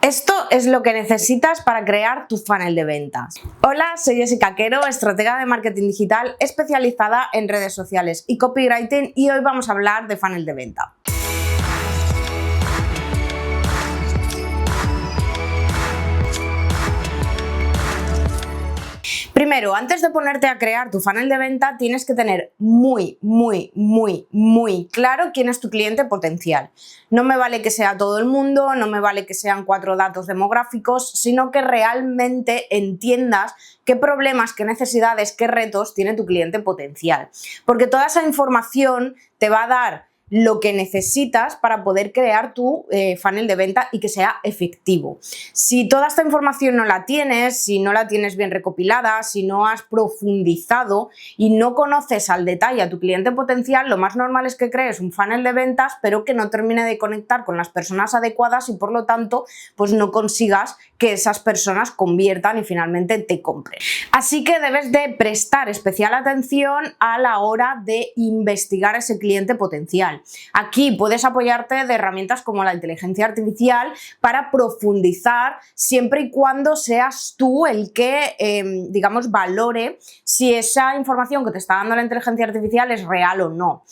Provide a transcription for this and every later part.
Esto es lo que necesitas para crear tu funnel de ventas. Hola, soy Jessica Quero, estratega de marketing digital especializada en redes sociales y copywriting, y hoy vamos a hablar de funnel de venta. Primero, antes de ponerte a crear tu funnel de venta, tienes que tener muy claro quién es tu cliente potencial. No me vale que sea todo el mundo, no me vale que sean 4 datos demográficos, sino que realmente entiendas qué problemas, qué necesidades, qué retos tiene tu cliente potencial. Porque toda esa información te va a dar lo que necesitas para poder crear tu funnel de venta y que sea efectivo. Si toda esta información no la tienes, si no la tienes bien recopilada, si no has profundizado y no conoces al detalle a tu cliente potencial, lo más normal es que crees un funnel de ventas pero que no termine de conectar con las personas adecuadas y por lo tanto pues no consigas que esas personas conviertan y finalmente te compren. Así que debes de prestar especial atención a la hora de investigar a ese cliente potencial. Aquí puedes apoyarte de herramientas como la inteligencia artificial para profundizar, siempre y cuando seas tú el que, digamos, valore si esa información que te está dando la inteligencia artificial es real o no.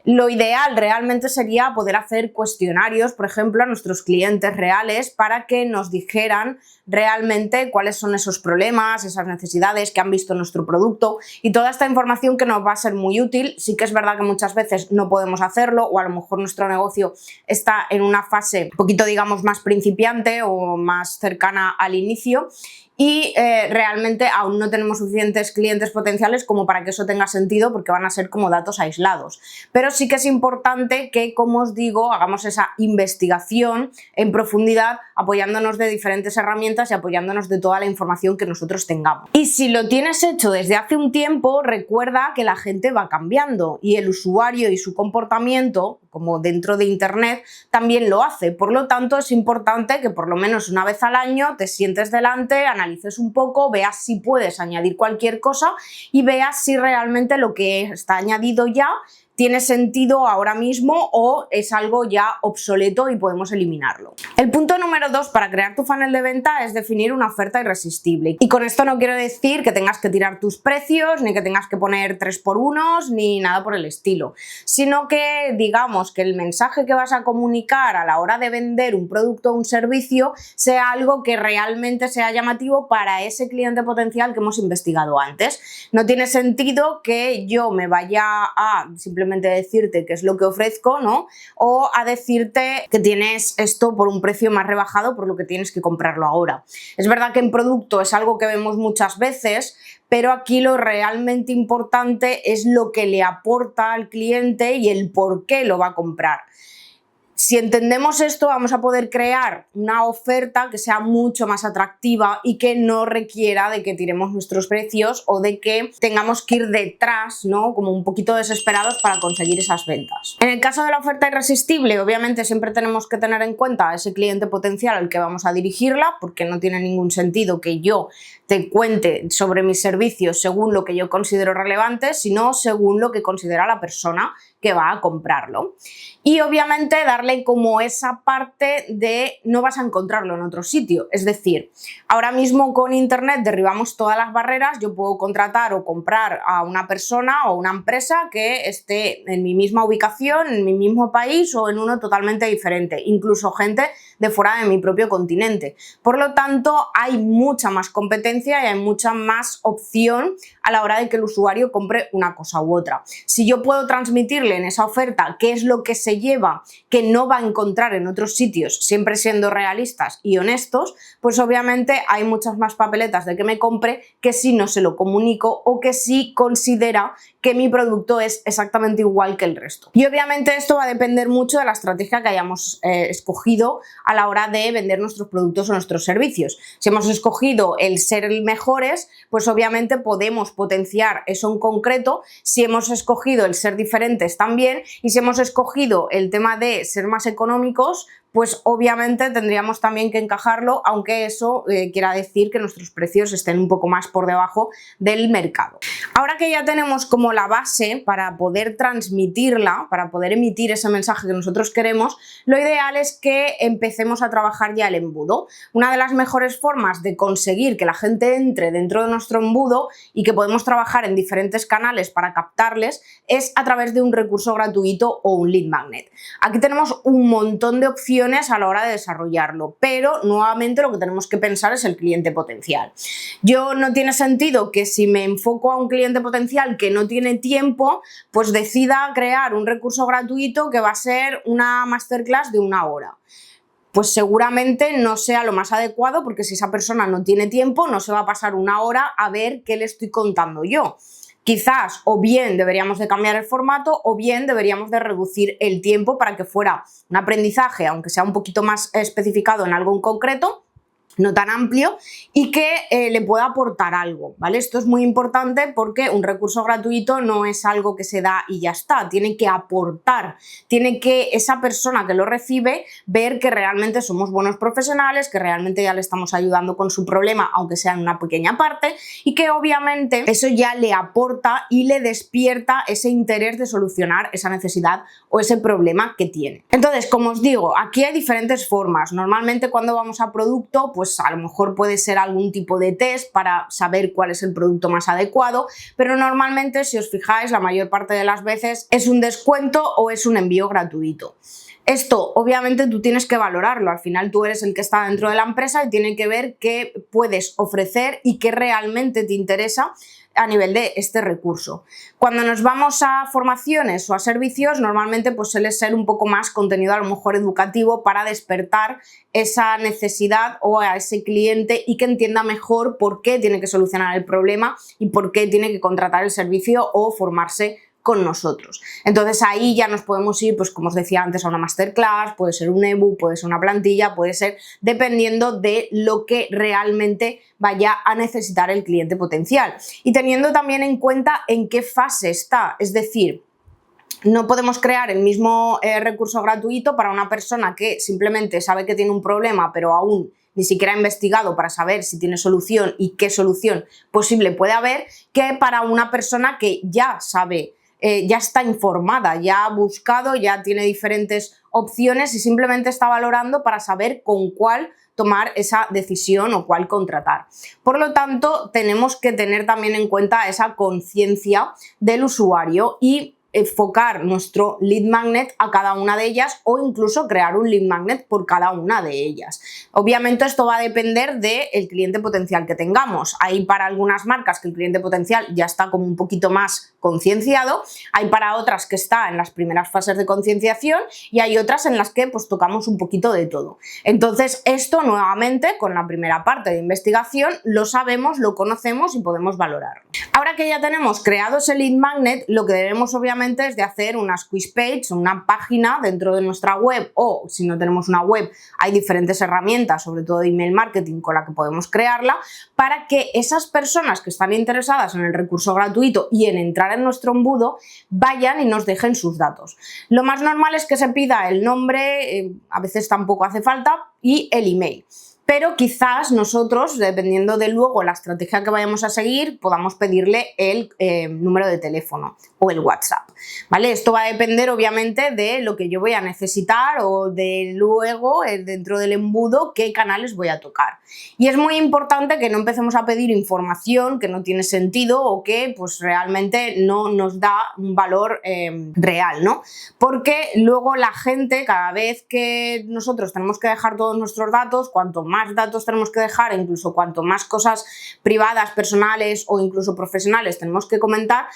Lo ideal realmente sería poder hacer cuestionarios, por ejemplo, a nuestros clientes reales para que nos dijeran realmente cuáles son esos problemas, esas necesidades que han visto en nuestro producto, y toda esta información que nos va a ser muy útil. Sí que es verdad que muchas veces no podemos hacerlo, o a lo mejor nuestro negocio está en una fase un poquito, digamos, más principiante o más cercana al inicio, y realmente aún no tenemos suficientes clientes potenciales como para que eso tenga sentido, porque van a ser como datos aislados. Pero sí que es importante que, como os digo, hagamos esa investigación en profundidad, apoyándonos de diferentes herramientas y apoyándonos de toda la información que nosotros tengamos. Y si lo tienes hecho desde hace un tiempo, recuerda que la gente va cambiando y el usuario y su comportamiento, como dentro de Internet, también lo hace. Por lo tanto, es importante que por lo menos una vez al año te sientes delante, analices un poco, veas si puedes añadir cualquier cosa y veas si realmente lo que está añadido ya tiene sentido ahora mismo o es algo ya obsoleto y podemos eliminarlo. El punto número 2 para crear tu funnel de venta es definir una oferta irresistible. Y con esto no quiero decir que tengas que tirar tus precios, ni que tengas que poner 3x1, ni nada por el estilo, sino que digamos que el mensaje que vas a comunicar a la hora de vender un producto o un servicio sea algo que realmente sea llamativo para ese cliente potencial que hemos investigado antes. No tiene sentido que yo me vaya a simplemente decirte qué es lo que ofrezco, ¿no? O a decirte que tienes esto por un precio más rebajado, por lo que tienes que comprarlo ahora. Es verdad que en producto es algo que vemos muchas veces, pero aquí lo realmente importante es lo que le aporta al cliente y el por qué lo va a comprar. Si entendemos esto, vamos a poder crear una oferta que sea mucho más atractiva y que no requiera de que tiremos nuestros precios o de que tengamos que ir detrás, ¿no? Como un poquito desesperados para conseguir esas ventas. En el caso de la oferta irresistible, obviamente siempre tenemos que tener en cuenta a ese cliente potencial al que vamos a dirigirla, porque no tiene ningún sentido que yo te cuente sobre mis servicios según lo que yo considero relevante, sino según lo que considera la persona que va a comprarlo. Y obviamente darle como esa parte de no vas a encontrarlo en otro sitio. Es decir, ahora mismo con Internet derribamos todas las barreras. Yo puedo contratar o comprar a una persona o una empresa que esté en mi misma ubicación, en mi mismo país o en uno totalmente diferente, incluso gente de fuera de mi propio continente. Por lo tanto, hay mucha más competencia y hay mucha más opción a la hora de que el usuario compre una cosa u otra. Si yo puedo transmitirle en esa oferta qué es lo que se lleva, que no va a encontrar en otros sitios, siempre siendo realistas y honestos, pues obviamente hay muchas más papeletas de que me compre que si no se lo comunico o que si considera que mi producto es exactamente igual que el resto. Y obviamente esto va a depender mucho de la estrategia que hayamos escogido a la hora de vender nuestros productos o nuestros servicios. Si hemos escogido el ser mejores, pues obviamente podemos potenciar eso en concreto. Si hemos escogido el ser diferentes también, y si hemos escogido el tema de ser más económicos, pues obviamente tendríamos también que encajarlo, aunque eso quiera decir que nuestros precios estén un poco más por debajo del mercado. Ahora que ya tenemos como la base para poder transmitirla, para poder emitir ese mensaje que nosotros queremos, lo ideal es que empecemos a trabajar ya el embudo. Una de las mejores formas de conseguir que la gente entre dentro de nuestro embudo y que podemos trabajar en diferentes canales para captarles es a través de un recurso gratuito o un lead magnet. Aquí tenemos un montón de opciones a la hora de desarrollarlo, pero nuevamente lo que tenemos que pensar es el cliente potencial. No tiene sentido que si me enfoco a un cliente potencial que no tiene tiempo, pues decida crear un recurso gratuito que va a ser una masterclass de 1 hora. Pues seguramente no sea lo más adecuado, porque si esa persona no tiene tiempo, no se va a pasar 1 hora a ver qué le estoy contando yo. Quizás o bien deberíamos de cambiar el formato o bien deberíamos de reducir el tiempo para que fuera un aprendizaje, aunque sea un poquito más especificado en algo en concreto, no tan amplio, y que le pueda aportar algo, ¿vale? Esto es muy importante porque un recurso gratuito no es algo que se da y ya está, tiene que aportar, tiene que esa persona que lo recibe ver que realmente somos buenos profesionales, que realmente ya le estamos ayudando con su problema, aunque sea en una pequeña parte, y que obviamente eso ya le aporta y le despierta ese interés de solucionar esa necesidad o ese problema que tiene. Entonces, como os digo, aquí hay diferentes formas. Normalmente cuando vamos a producto, pues a lo mejor puede ser algún tipo de test para saber cuál es el producto más adecuado, pero normalmente, si os fijáis, la mayor parte de las veces es un descuento o es un envío gratuito. Esto obviamente tú tienes que valorarlo, al final tú eres el que está dentro de la empresa y tienes que ver qué puedes ofrecer y qué realmente te interesa a nivel de este recurso. Cuando nos vamos a formaciones o a servicios, normalmente pues suele ser un poco más contenido a lo mejor educativo para despertar esa necesidad o a ese cliente y que entienda mejor por qué tiene que solucionar el problema y por qué tiene que contratar el servicio o formarse con nosotros. Entonces ahí ya nos podemos ir, pues como os decía antes, a una masterclass, puede ser un ebook, puede ser una plantilla, puede ser dependiendo de lo que realmente vaya a necesitar el cliente potencial. Y teniendo también en cuenta en qué fase está, es decir, no podemos crear el mismo recurso gratuito para una persona que simplemente sabe que tiene un problema, pero aún ni siquiera ha investigado para saber si tiene solución y qué solución posible puede haber, que para una persona que ya sabe, ya está informada, ya ha buscado, ya tiene diferentes opciones y simplemente está valorando para saber con cuál tomar esa decisión o cuál contratar. Por lo tanto, tenemos que tener también en cuenta esa conciencia del usuario y enfocar nuestro lead magnet a cada una de ellas o incluso crear un lead magnet por cada una de ellas. Obviamente esto va a depender del cliente potencial que tengamos. Hay para algunas marcas que el cliente potencial ya está como un poquito más concienciado, hay para otras que está en las primeras fases de concienciación y hay otras en las que pues tocamos un poquito de todo. Entonces esto nuevamente con la primera parte de investigación lo sabemos, lo conocemos y podemos valorarlo. Ahora que ya tenemos creado ese lead magnet, lo que debemos obviamente es de hacer una squeeze page, una página dentro de nuestra web, o si no tenemos una web hay diferentes herramientas, sobre todo de email marketing, con la que podemos crearla, para que esas personas que están interesadas en el recurso gratuito y en entrar en nuestro embudo vayan y nos dejen sus datos. Lo más normal es que se pida el nombre, a veces tampoco hace falta, y el email. Pero quizás nosotros, dependiendo de luego la estrategia que vayamos a seguir, podamos pedirle el número de teléfono o el WhatsApp, ¿vale? Esto va a depender obviamente de lo que yo voy a necesitar o de luego dentro del embudo qué canales voy a tocar. Y es muy importante que no empecemos a pedir información que no tiene sentido o que pues realmente no nos da un valor real, ¿no? Porque luego la gente, cada vez que nosotros tenemos que dejar todos nuestros datos, cuanto más datos tenemos que dejar, incluso cuanto más cosas privadas, personales o incluso profesionales tenemos que comentar,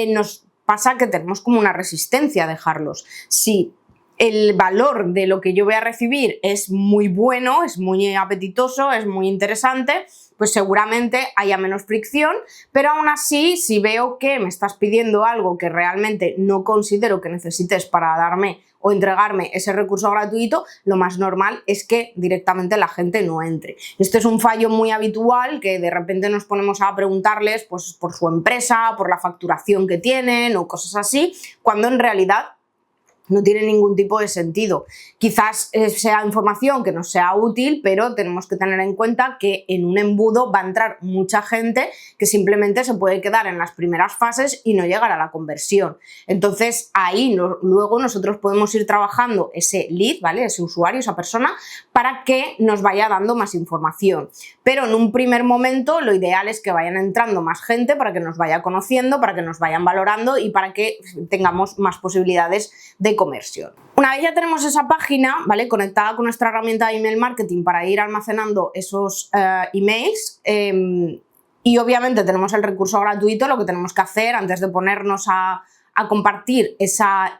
nos pasa que tenemos como una resistencia a dejarlos. Si el valor de lo que yo voy a recibir es muy bueno, es muy apetitoso, es muy interesante, pues seguramente haya menos fricción, pero aún así, si veo que me estás pidiendo algo que realmente no considero que necesites para darme o entregarme ese recurso gratuito, lo más normal es que directamente la gente no entre. Este es un fallo muy habitual, que de repente nos ponemos a preguntarles pues, por su empresa, por la facturación que tienen o cosas así, cuando en realidad No tiene ningún tipo de sentido. Quizás sea información que nos sea útil, pero tenemos que tener en cuenta que en un embudo va a entrar mucha gente que simplemente se puede quedar en las primeras fases y no llegar a la conversión. Entonces ahí luego nosotros podemos ir trabajando ese lead, ¿vale? Ese usuario, esa persona, para que nos vaya dando más información. Pero en un primer momento lo ideal es que vayan entrando más gente para que nos vaya conociendo, para que nos vayan valorando y para que tengamos más posibilidades de conversión. Una vez ya tenemos esa página, ¿vale?, conectada con nuestra herramienta de email marketing para ir almacenando esos emails, y obviamente tenemos el recurso gratuito, lo que tenemos que hacer antes de ponernos a compartir esa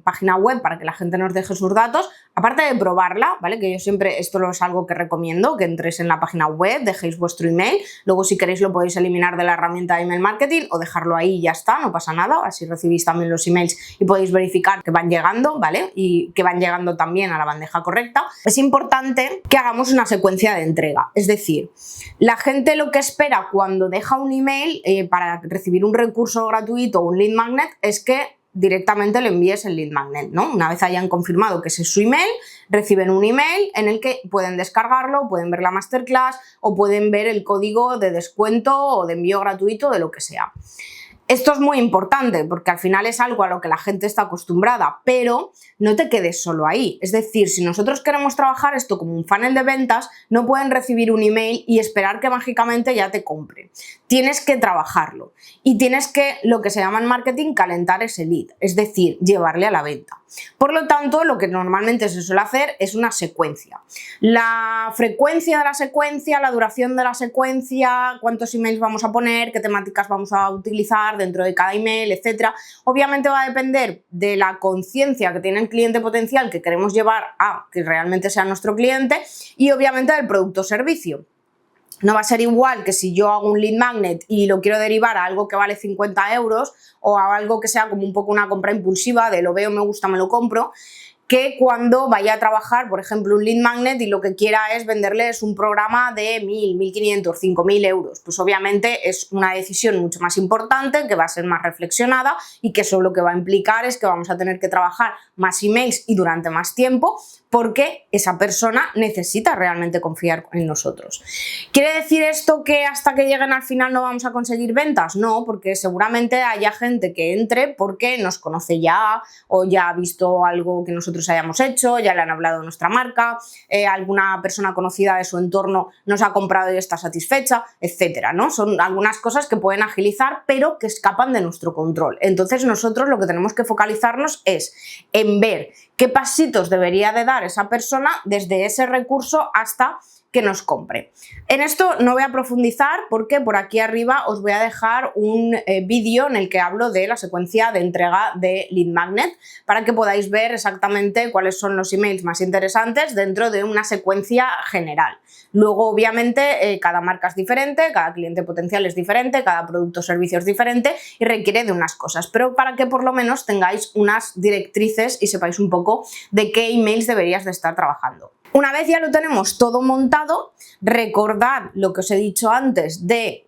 página web para que la gente nos deje sus datos, aparte de probarla, ¿vale?, que yo siempre esto es algo que recomiendo, que entréis en la página web, dejéis vuestro email, luego si queréis lo podéis eliminar de la herramienta de email marketing o dejarlo ahí y ya está, no pasa nada, así recibís también los emails y podéis verificar que van llegando, ¿vale?, y que van llegando también a la bandeja correcta. Es importante que hagamos una secuencia de entrega, es decir, la gente lo que espera cuando deja un email para recibir un recurso gratuito o un lead magnet es que directamente le envíes el lead magnet, ¿no? Una vez hayan confirmado que ese es su email, reciben un email en el que pueden descargarlo, pueden ver la masterclass o pueden ver el código de descuento o de envío gratuito, de lo que sea. Esto es muy importante porque al final es algo a lo que la gente está acostumbrada, pero no te quedes solo ahí. Es decir, si nosotros queremos trabajar esto como un funnel de ventas, no pueden recibir un email y esperar que mágicamente ya te compren. Tienes que trabajarlo y tienes que, lo que se llama en marketing, calentar ese lead, es decir, llevarle a la venta. Por lo tanto, lo que normalmente se suele hacer es una secuencia. La frecuencia de la secuencia, la duración de la secuencia, cuántos emails vamos a poner, qué temáticas vamos a utilizar dentro de cada email, etcétera, obviamente va a depender de la conciencia que tiene el cliente potencial que queremos llevar a que realmente sea nuestro cliente y obviamente del producto o servicio. No va a ser igual que si yo hago un lead magnet y lo quiero derivar a algo que vale 50 euros o a algo que sea como un poco una compra impulsiva de lo veo, me gusta, me lo compro, que cuando vaya a trabajar, por ejemplo, un lead magnet y lo que quiera es venderles un programa de 1.000, 1.500, 5.000 euros. Pues obviamente es una decisión mucho más importante, que va a ser más reflexionada y que eso lo que va a implicar es que vamos a tener que trabajar más emails y durante más tiempo porque esa persona necesita realmente confiar en nosotros. ¿Quiere decir esto que hasta que lleguen al final no vamos a conseguir ventas? No, porque seguramente haya gente que entre porque nos conoce ya o ya ha visto algo que nosotros hayamos hecho, ya le han hablado de nuestra marca, alguna persona conocida de su entorno nos ha comprado y está satisfecha, etcétera, ¿no? Son algunas cosas que pueden agilizar pero que escapan de nuestro control. Entonces nosotros lo que tenemos que focalizarnos es en ver qué pasitos debería de dar esa persona desde ese recurso hasta que nos compre. En esto no voy a profundizar porque por aquí arriba os voy a dejar un vídeo en el que hablo de la secuencia de entrega de lead magnet para que podáis ver exactamente cuáles son los emails más interesantes dentro de una secuencia general. Luego, obviamente, cada marca es diferente, cada cliente potencial es diferente, cada producto o servicio es diferente y requiere de unas cosas, pero para que por lo menos tengáis unas directrices y sepáis un poco de qué emails deberías de estar trabajando. Una vez ya lo tenemos todo montado, recordad lo que os he dicho antes de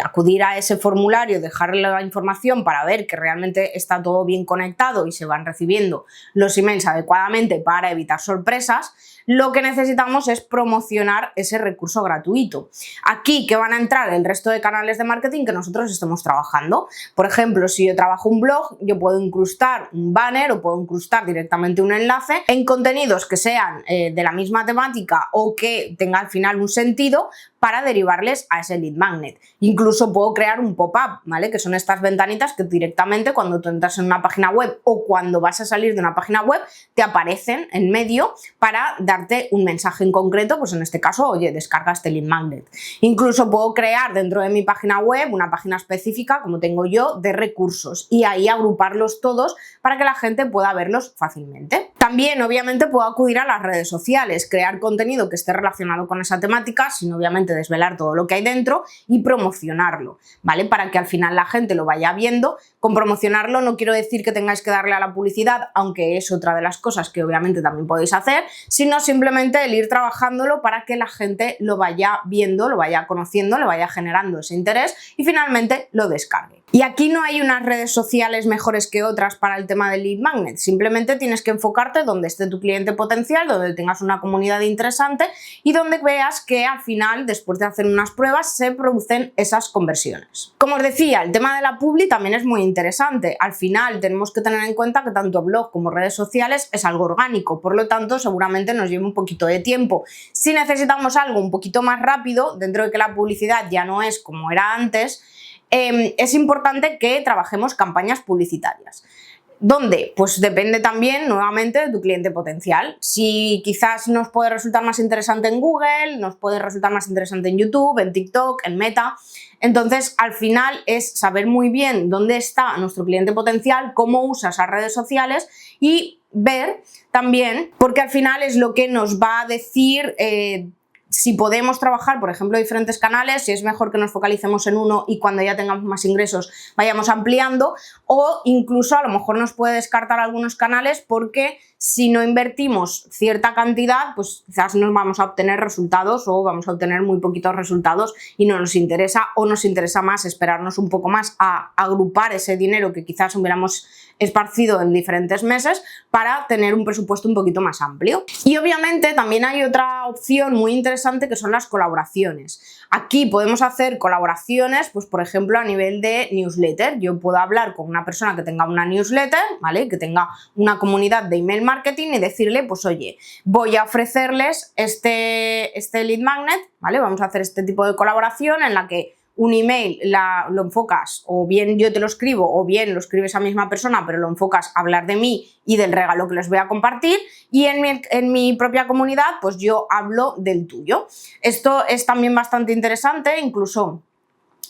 acudir a ese formulario, dejarle la información para ver que realmente está todo bien conectado y se van recibiendo los emails adecuadamente para evitar sorpresas. Lo que necesitamos es promocionar ese recurso gratuito. Aquí que van a entrar el resto de canales de marketing que nosotros estemos trabajando. Por ejemplo, si yo trabajo un blog, yo puedo incrustar un banner o puedo incrustar directamente un enlace en contenidos que sean de la misma temática o que tengan al final un sentido para derivarles a ese lead magnet. Incluso puedo crear un pop-up, ¿vale? Que son estas ventanitas que directamente cuando tú entras en una página web o cuando vas a salir de una página web te aparecen en medio para darte un mensaje en concreto, pues en este caso, oye, descarga este lead magnet. Incluso puedo crear dentro de mi página web una página específica, como tengo yo, de recursos y ahí agruparlos todos para que la gente pueda verlos fácilmente. También, obviamente, puedo acudir a las redes sociales, crear contenido que esté relacionado con esa temática, sin obviamente desvelar todo lo que hay dentro y promocionarlo, ¿vale? Para que al final la gente lo vaya viendo. Con promocionarlo no quiero decir que tengáis que darle a la publicidad, aunque es otra de las cosas que obviamente también podéis hacer, sino simplemente el ir trabajándolo para que la gente lo vaya viendo, lo vaya conociendo, le vaya generando ese interés y finalmente lo descargue. Y aquí no hay unas redes sociales mejores que otras para el tema del lead magnet, simplemente tienes que enfocarte donde esté tu cliente potencial, donde tengas una comunidad interesante y donde veas que al final, después de hacer unas pruebas, se producen esas conversiones. Como os decía, el tema de la publi también es muy interesante. Al final tenemos que tener en cuenta que tanto blog como redes sociales es algo orgánico, por lo tanto seguramente nos lleva un poquito de tiempo. Si necesitamos algo un poquito más rápido, dentro de que la publicidad ya no es como era antes, es importante que trabajemos campañas publicitarias. ¿Dónde? Pues depende también nuevamente de tu cliente potencial. Si quizás nos puede resultar más interesante en Google, nos puede resultar más interesante en YouTube, en TikTok, en Meta. Entonces, al final es saber muy bien dónde está nuestro cliente potencial, cómo usa esas redes sociales y ver también, porque al final es lo que nos va a decir si podemos trabajar, por ejemplo, diferentes canales, si es mejor que nos focalicemos en uno y cuando ya tengamos más ingresos vayamos ampliando, o incluso a lo mejor nos puede descartar algunos canales porque si no invertimos cierta cantidad, pues quizás no vamos a obtener resultados o vamos a obtener muy poquitos resultados y no nos interesa, o nos interesa más esperarnos un poco más a agrupar ese dinero que quizás hubiéramos esparcido en diferentes meses para tener un presupuesto un poquito más amplio. Y obviamente también hay otra opción muy interesante que son las colaboraciones. Aquí podemos hacer colaboraciones, pues por ejemplo a nivel de newsletter. Yo puedo hablar con una persona que tenga una newsletter, ¿vale? Que tenga una comunidad de email marketing y decirle, pues oye, voy a ofrecerles este lead magnet, ¿vale? Vamos a hacer este tipo de colaboración en la que un email lo enfocas, o bien yo te lo escribo, o bien lo escribe esa misma persona, pero lo enfocas a hablar de mí y del regalo que les voy a compartir, y en mi propia comunidad pues yo hablo del tuyo. Esto es también bastante interesante, incluso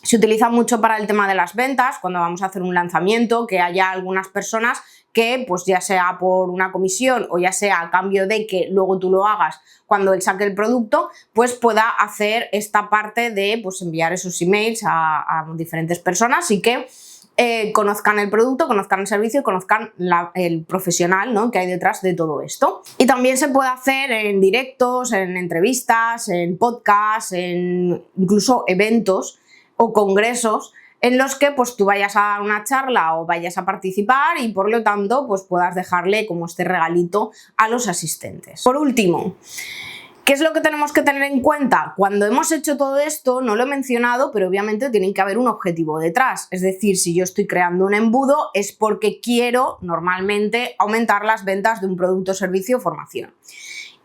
se utiliza mucho para el tema de las ventas, cuando vamos a hacer un lanzamiento, que haya algunas personas que, pues ya sea por una comisión o ya sea a cambio de que luego tú lo hagas cuando él saque el producto, pues pueda hacer esta parte de pues enviar esos emails a diferentes personas y que conozcan el producto, conozcan el servicio y conozcan el profesional, ¿no?, que hay detrás de todo esto. Y también se puede hacer en directos, en entrevistas, en podcasts, en incluso eventos o congresos en los que pues tú vayas a dar una charla o vayas a participar y por lo tanto pues puedas dejarle como este regalito a los asistentes. Por último, ¿qué es lo que tenemos que tener en cuenta? Cuando hemos hecho todo esto, no lo he mencionado, pero obviamente tiene que haber un objetivo detrás. Es decir, si yo estoy creando un embudo es porque quiero normalmente aumentar las ventas de un producto, servicio o formación.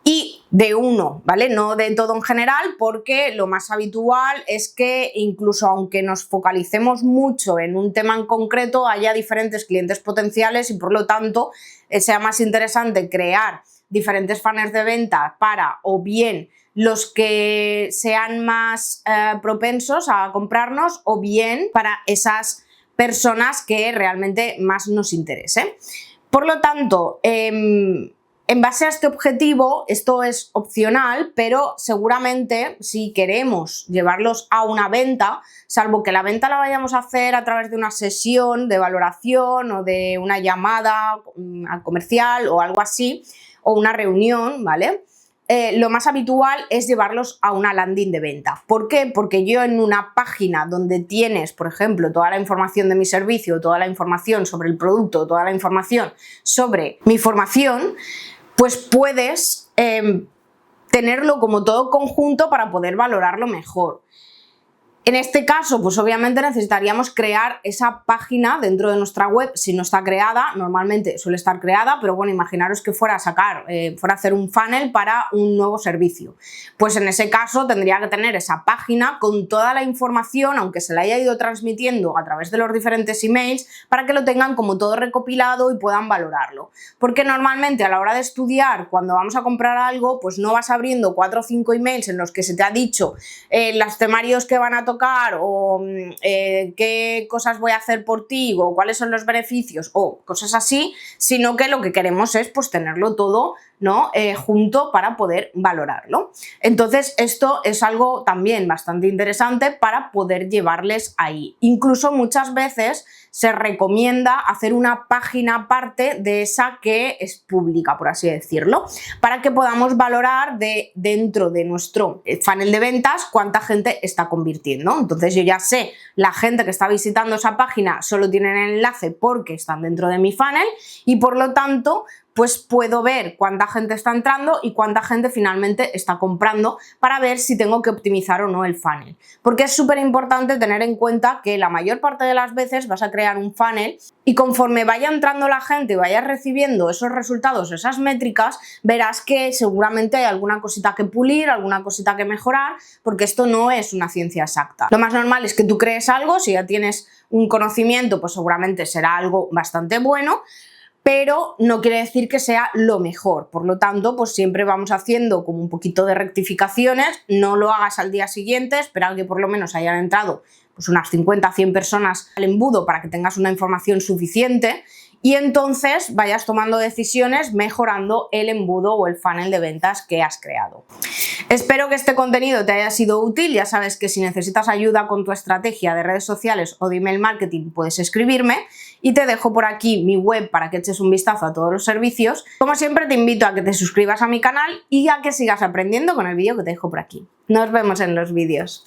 Y de uno, ¿vale? No de todo en general, porque lo más habitual es que incluso aunque nos focalicemos mucho en un tema en concreto, haya diferentes clientes potenciales y por lo tanto sea más interesante crear diferentes funnels de venta para o bien los que sean más propensos a comprarnos o bien para esas personas que realmente más nos interesen. Por lo tanto, en base a este objetivo, esto es opcional, pero seguramente si queremos llevarlos a una venta, salvo que la venta la vayamos a hacer a través de una sesión de valoración o de una llamada comercial o algo así, o una reunión, ¿vale? Lo más habitual es llevarlos a una landing de venta. ¿Por qué? Porque yo en una página donde tienes, por ejemplo, toda la información de mi servicio, toda la información sobre el producto, toda la información sobre mi formación, pues puedes tenerlo como todo conjunto para poder valorarlo mejor. En este caso, pues obviamente necesitaríamos crear esa página dentro de nuestra web. Si no está creada, normalmente suele estar creada, pero bueno, imaginaros que fuera a hacer un funnel para un nuevo servicio. Pues en ese caso tendría que tener esa página con toda la información, aunque se la haya ido transmitiendo a través de los diferentes emails, para que lo tengan como todo recopilado y puedan valorarlo. Porque normalmente a la hora de estudiar, cuando vamos a comprar algo, pues no vas abriendo 4 o 5 emails en los que se te ha dicho los temarios que van a tocar o qué cosas voy a hacer por ti o cuáles son los beneficios o cosas así, sino que lo que queremos es pues tenerlo todo, ¿no?, junto para poder valorarlo. Entonces esto es algo también bastante interesante para poder llevarles ahí. Incluso muchas veces se recomienda hacer una página aparte de esa que es pública, por así decirlo, para que podamos valorar dentro de nuestro funnel de ventas cuánta gente está convirtiendo. Entonces yo ya sé, la gente que está visitando esa página solo tienen el enlace porque están dentro de mi funnel y por lo tanto pues puedo ver cuánta gente está entrando y cuánta gente finalmente está comprando para ver si tengo que optimizar o no el funnel. Porque es súper importante tener en cuenta que la mayor parte de las veces vas a crear un funnel y conforme vaya entrando la gente y vayas recibiendo esos resultados, esas métricas, verás que seguramente hay alguna cosita que pulir, alguna cosita que mejorar, porque esto no es una ciencia exacta. Lo más normal es que tú crees algo, si ya tienes un conocimiento, pues seguramente será algo bastante bueno, pero no quiere decir que sea lo mejor. Por lo tanto, pues siempre vamos haciendo como un poquito de rectificaciones. No lo hagas al día siguiente, espera que por lo menos hayan entrado pues unas 50 100 personas al embudo para que tengas una información suficiente y entonces vayas tomando decisiones mejorando el embudo o el funnel de ventas que has creado. Espero que este contenido te haya sido útil. Ya sabes que si necesitas ayuda con tu estrategia de redes sociales o de email marketing puedes escribirme y te dejo por aquí mi web para que eches un vistazo a todos los servicios. Como siempre te invito a que te suscribas a mi canal y a que sigas aprendiendo con el vídeo que te dejo por aquí. Nos vemos en los vídeos.